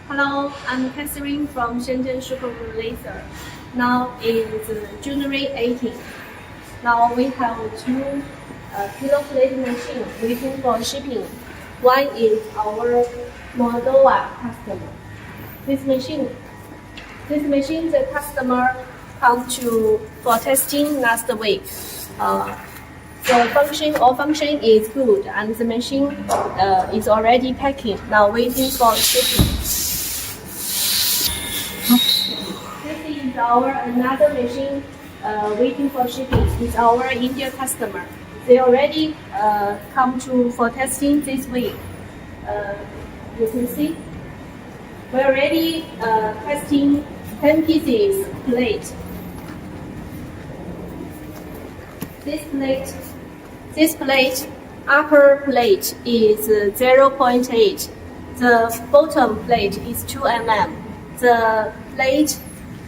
Hello, I'm Catherine from Shenzhen Sugar Laser. Now is January 18th. Now we have two kilo plate machines waiting for shipping. One is our Moldova customer. This machine, the customer come to for testing last week. The function is good, and the machine is already packing. Now waiting for shipping. This is our another machine waiting for shipping. It's our India customer. They already come to for testing this week. You can see we already testing 10 pieces plate. This plate, upper plate is 0.8. The bottom plate is 2 mm. The plate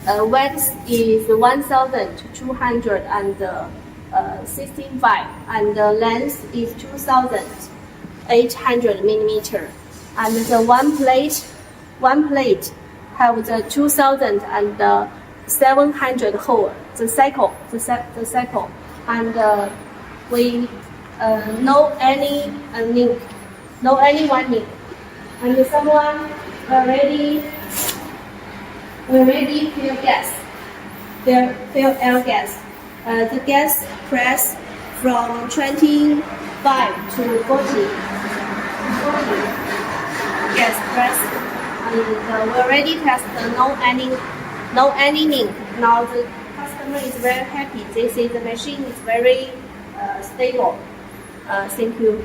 width is 1,265 and the length is 2,800 millimeter. And the one plate have the 2,700 hole. The cycle, and we no any link, no any one link, and someone already fill gas, fill air gas. The gas press from 25 to 40 gas press, and we already test no any link. Now the customer is very happy. They say the machine is very stable. Thank you.